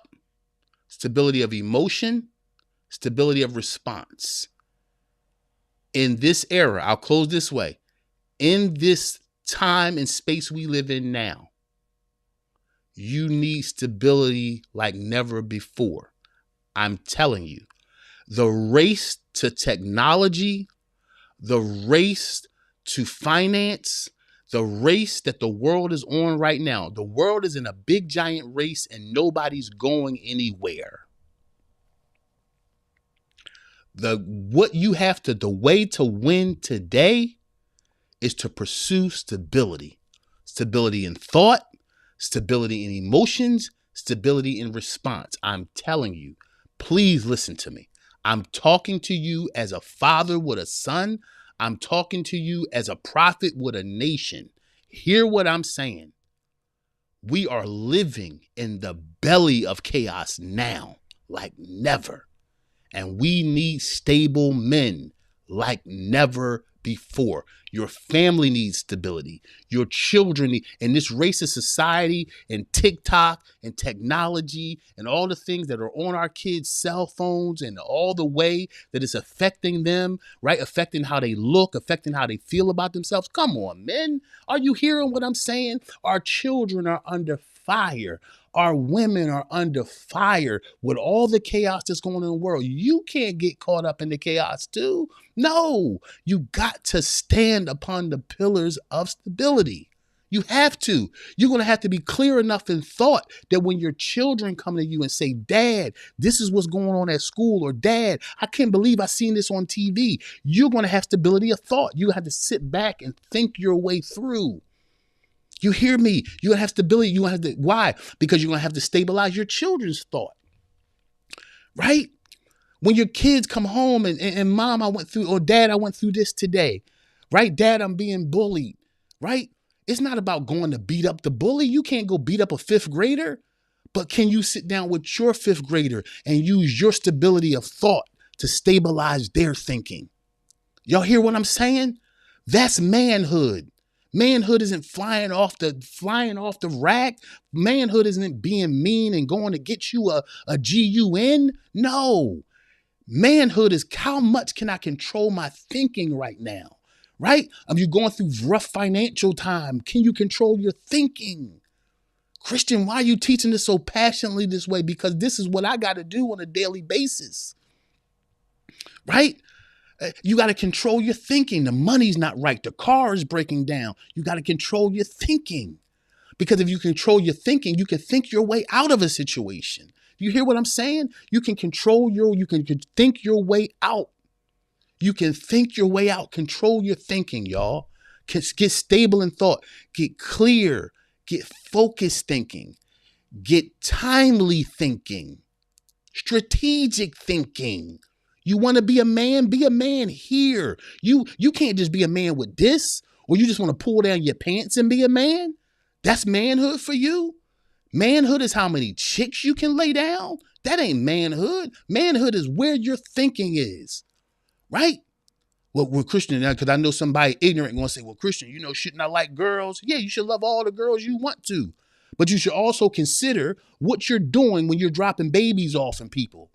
stability of emotion, stability of response. In this era, I'll close this way. In this time and space we live in now, you need stability like never before. I'm telling you, the race to technology, the race to finance, the race that the world is on right now. The world is in a big giant race and nobody's going anywhere. The way to win today is to pursue stability. Stability in thought, stability in emotions, stability in response. I'm telling you, please listen to me. I'm talking to you as a father with a son. I'm talking to you as a prophet with a nation. Hear what I'm saying. We are living in the belly of chaos now, like never. And we need stable men like never before. Your family needs stability. Your children need, in this racist society and TikTok and technology and all the things that are on our kids' cell phones and all the way that it's affecting them, right? Affecting how they look, affecting how they feel about themselves. Come on, men. Are you hearing what I'm saying? Our children are under fire. Our women are under fire with all the chaos that's going on in the world. You can't get caught up in the chaos too. No, you got to stand upon the pillars of stability. You have to. You're going to have to be clear enough in thought that when your children come to you and say, Dad, this is what's going on at school, or Dad, I can't believe I seen this on TV. You're going to have stability of thought. You have to sit back and think your way through. You hear me? You're going to have stability. You're going to have to, why? Because you're going to have to stabilize your children's thought, right? When your kids come home and Mom, I went through, or Dad, I went through this today, right? Dad, I'm being bullied, right? It's not about going to beat up the bully. You can't go beat up a fifth grader, but can you sit down with your fifth grader and use your stability of thought to stabilize their thinking? Y'all hear what I'm saying? That's manhood. Manhood isn't flying off the rack. Manhood isn't being mean and going to get you a GUN. No. Manhood is how much can I control my thinking right now, right? You're going through rough financial time. Can you control your thinking? Christian, why are you teaching this so passionately this way? Because this is what I got to do on a daily basis, right? You got to control your thinking. The money's not right. The car is breaking down. You got to control your thinking. Because if you control your thinking, you can think your way out of a situation. You hear what I'm saying? You can you can think your way out. You can think your way out. Control your thinking, y'all. Get stable in thought. Get clear. Get focused thinking. Get timely thinking. Strategic thinking. You want to be a man? Be a man here. You can't just be a man with this, or you just want to pull down your pants and be a man. That's manhood for you. Manhood is how many chicks you can lay down. That ain't manhood. Manhood is where your thinking is, right? Well, we're Christian now, because I know somebody ignorant going to say, well, Christian, shouldn't I like girls? Yeah, you should love all the girls you want to. But you should also consider what you're doing when you're dropping babies off in people.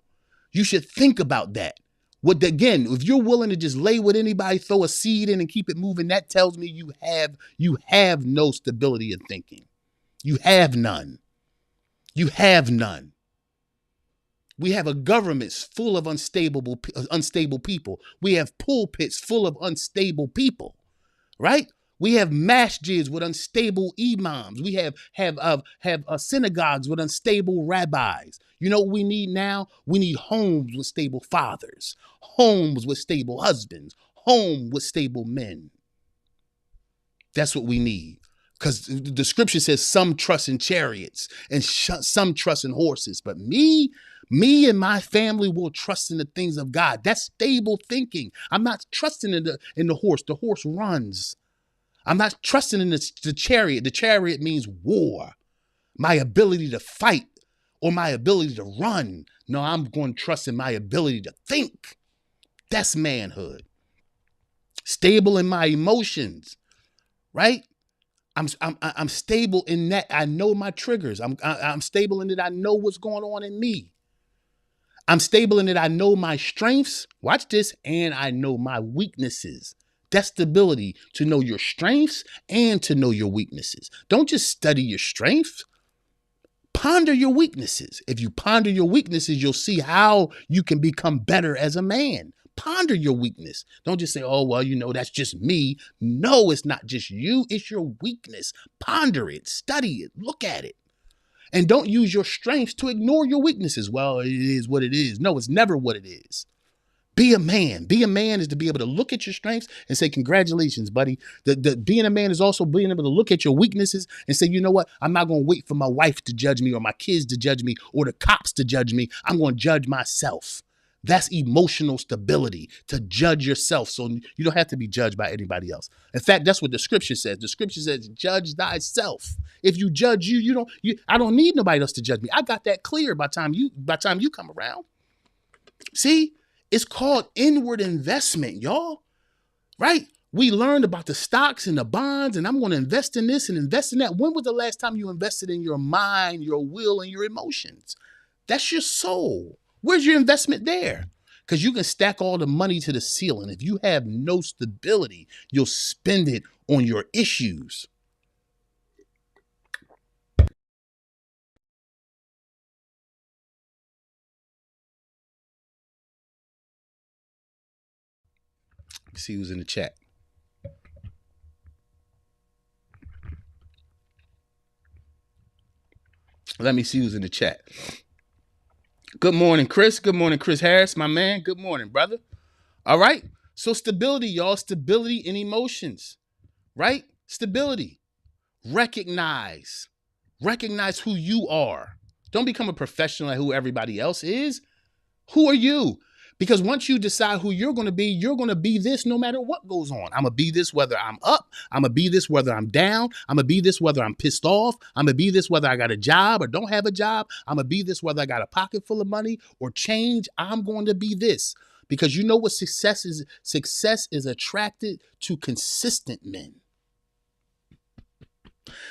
You should think about that. Again, if you're willing to just lay with anybody, throw a seed in and keep it moving, that tells me you have no stability in thinking. You have none. You have none. We have a government full of unstable people. We have pulpits full of unstable people, right? We have masjids with unstable imams. We have synagogues with unstable rabbis. You know what we need now? We need homes with stable fathers, homes with stable husbands, home with stable men. That's what we need. Because the scripture says some trust in chariots and some trust in horses. But me and my family will trust in the things of God. That's stable thinking. I'm not trusting in the horse. The horse runs. I'm not trusting in the chariot. The chariot means war, my ability to fight or my ability to run. No, I'm going to trust in my ability to think. That's manhood. Stable in my emotions, right? I'm stable in that I know my triggers. I'm stable in that I know what's going on in me. I'm stable in that I know my strengths. Watch this, and I know my weaknesses. That's stability, to know your strengths and to know your weaknesses. Don't just study your strengths. Ponder your weaknesses. If you ponder your weaknesses, you'll see how you can become better as a man. Ponder your weakness. Don't just say, oh, well, that's just me. No, it's not just you. It's your weakness. Ponder it, study it, look at it. And don't use your strengths to ignore your weaknesses. Well, it is what it is. No, it's never what it is. Be a man. Be a man is to be able to look at your strengths and say, congratulations, buddy. Being a man is also being able to look at your weaknesses and say, you know what? I'm not going to wait for my wife to judge me or my kids to judge me or the cops to judge me. I'm going to judge myself. That's emotional stability, to judge yourself so you don't have to be judged by anybody else. In fact, that's what the scripture says. The scripture says, judge thyself. If you judge I don't need nobody else to judge me. I got that clear by time you come around. See, it's called inward investment, y'all, right? We learned about the stocks and the bonds, and I'm going to invest in this and invest in that. When was the last time you invested in your mind, your will, and your emotions? That's your soul. Where's your investment there? Because you can stack all the money to the ceiling. If you have no stability, you'll spend it on your issues. Let's see who's in the chat. Let me see who's in the chat. Good morning, Chris. Good morning, Chris Harris, my man. Good morning, brother. All right. So stability, y'all. Stability in emotions, right? Stability. Recognize who you are. Don't become a professional at who everybody else is. Who are you? Because once you decide who you're going to be this no matter what goes on. I'm going to be this whether I'm up. I'm going to be this whether I'm down. I'm going to be this whether I'm pissed off. I'm going to be this whether I got a job or don't have a job. I'm going to be this whether I got a pocket full of money or change. I'm going to be this. Because you know what success is? Success is attracted to consistent men.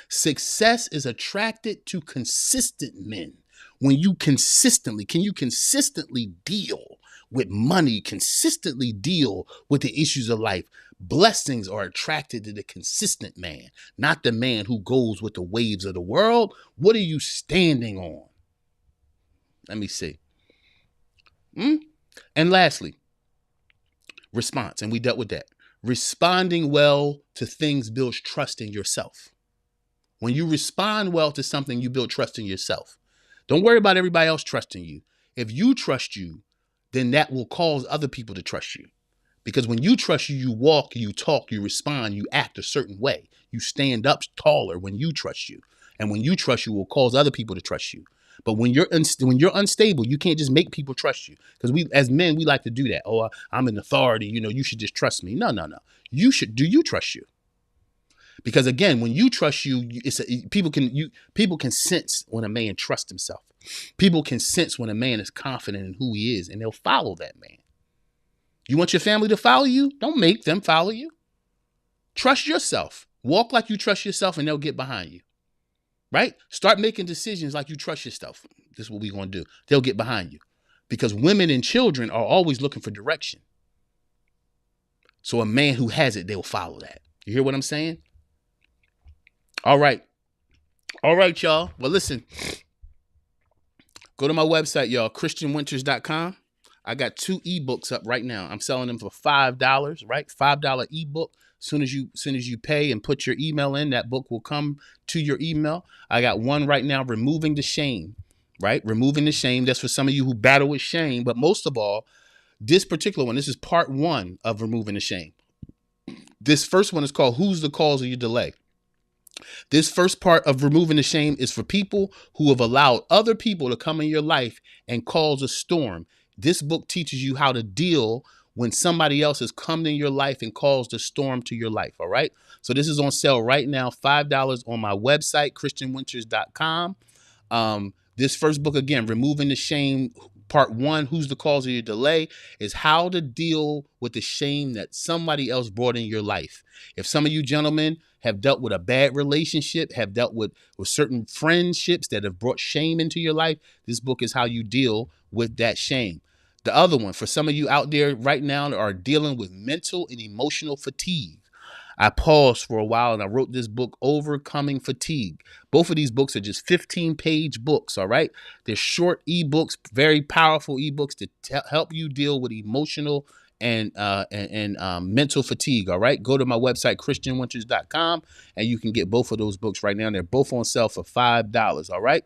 Success is attracted to consistent men. When can you consistently deal with money, consistently deal with the issues of life? Blessings are attracted to the consistent man, not the man who goes with the waves of the world. What are you standing on? Let me see. And lastly, response. And we dealt with that. Responding well to things builds trust in yourself. When you respond well to something, you build trust in yourself. Don't worry about everybody else trusting you. If you trust you, then that will cause other people to trust you. Because when you trust you, you walk, you talk, you respond, you act a certain way. You stand up taller when you trust you. And when you trust you, will cause other people to trust you. But when you're unstable, you can't just make people trust you. Because we, as men, we like to do that. Oh, I'm an authority. You should just trust me. No. Do you trust you? Because again, when you trust you, people can sense when a man trusts himself. People can sense when a man is confident in who he is, and they'll follow that man. You want your family to follow you? Don't make them follow you. Trust yourself. Walk like you trust yourself, and they'll get behind you. Right? Start making decisions like you trust yourself. This is what we're going to do. They'll get behind you. Because women and children are always looking for direction. So a man who has it, they'll follow that. You hear what I'm saying? All right, y'all. Well, listen, go to my website, y'all, christianwinters.com. I got 2 ebooks up right now. I'm selling them for $5, right? $5 ebook. Soon as you pay and put your email in, that book will come to your email. I got one right now, Removing the Shame, right? Removing the Shame. That's for some of you who battle with shame. But most of all, this particular one, this is part 1 of Removing the Shame. This first one is called Who's the Cause of Your Delay? This first part of Removing the Shame is for people who have allowed other people to come in your life and cause a storm. This book teaches you how to deal when somebody else has come in your life and caused a storm to your life. All right. So this is on sale right now, $5 on my website, christianwinters.com. This first book, again, Removing the Shame, part 1, Who's the Cause of Your Delay, is how to deal with the shame that somebody else brought in your life. If some of you gentlemen have dealt with a bad relationship, have dealt with certain friendships that have brought shame into your life, this book is how you deal with that shame. The other one, for some of you out there right now that are dealing with mental and emotional fatigue, I paused for a while and I wrote this book, Overcoming Fatigue. Both of these books are just 15-page books, all right? They're short ebooks, very powerful ebooks to help you deal with emotional and mental fatigue, all right? Go to my website, christianwinters.com, and you can get both of those books right now. They're both on sale for $5, all right?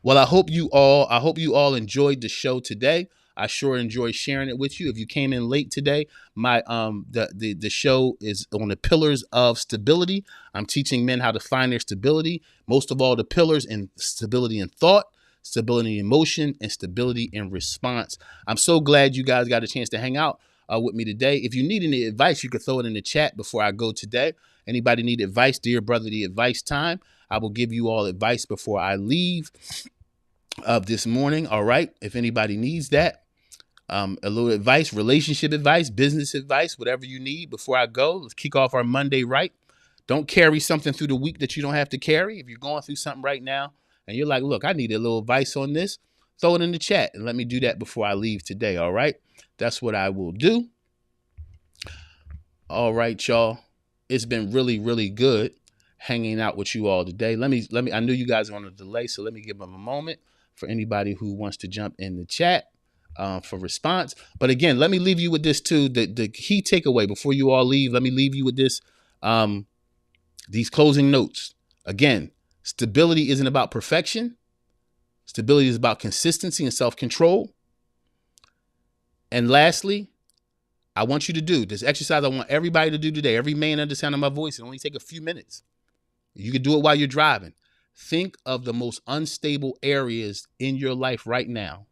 Well, I hope you all enjoyed the show today. I sure enjoyed sharing it with you. If you came in late today, my the show is on the pillars of stability. I'm teaching men how to find their stability. Most of all, the pillars in stability in thought, stability in emotion, and stability in response. I'm so glad you guys got a chance to hang out with me today. If you need any advice, you can throw it in the chat before I go today. Anybody need advice? Dear brother, the advice time. I will give you all advice before I leave this morning. All right. If anybody needs that, a little advice, relationship advice, business advice, whatever you need before I go. Let's kick off our Monday right. Don't carry something through the week that you don't have to carry. If you're going through something right now and you're like, look, I need a little advice on this, throw it in the chat and let me do that before I leave today. All right. That's what I will do. All right, y'all. It's been really, really good hanging out with you all today. Let me, I knew you guys were on a delay, so let me give them a moment for anybody who wants to jump in the chat for response. But again, let me leave you with this too. The key takeaway before you all leave, let me leave you with this. These closing notes. Again, stability isn't about perfection. Stability is about consistency and self-control. And lastly, I want you to do this exercise. I want everybody to do today. Every man under the sound of my voice. It only take a few minutes. You can do it while you're driving. Think of the most unstable areas in your life right now.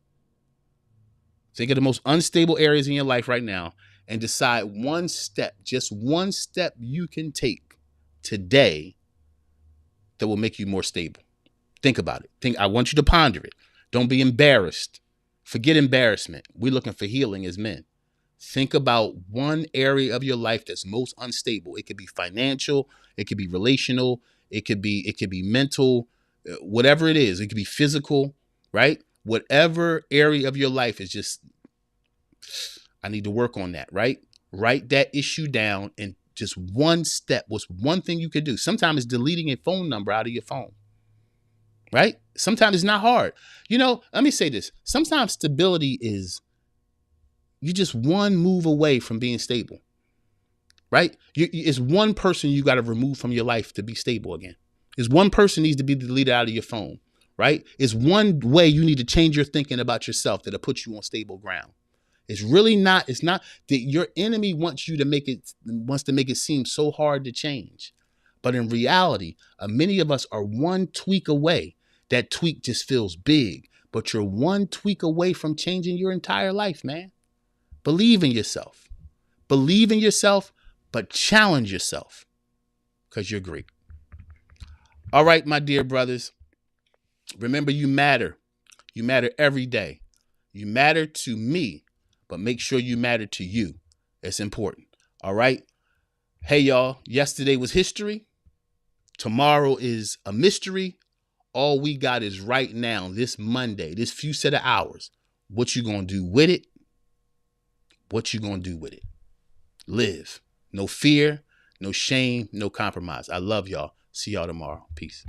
Think of the most unstable areas in your life right now and decide one step, just one step you can take today that will make you more stable. Think about it. I want you to ponder it. Don't be embarrassed. Forget embarrassment. We're looking for healing as men. Think about one area of your life that's most unstable. It could be financial, it could be relational, it could be mental, whatever it is. It could be physical, right? Whatever area of your life is just, I need to work on that, right? Write that issue down and just one step. What's one thing you could do? Sometimes it's deleting a phone number out of your phone, right? Sometimes it's not hard. Let me say this. Sometimes stability is you just one move away from being stable, right? It's one person you got to remove from your life to be stable again. It's one person needs to be deleted out of your phone, right? It's one way you need to change your thinking about yourself that'll put you on stable ground. It's not that your enemy wants to make it seem so hard to change. But in reality, many of us are one tweak away. That tweak just feels big, but you're one tweak away from changing your entire life, man. Believe in yourself. Believe in yourself, but challenge yourself because you're great. All right, my dear brothers, remember you matter. You matter every day. You matter to me, but make sure you matter to you. It's important. All right. Hey, y'all. Yesterday was history. Tomorrow is a mystery. All we got is right now, this Monday, this few set of hours. What you going to do with it? What you going to do with it? Live. No fear, no shame, no compromise. I love y'all. See y'all tomorrow. Peace.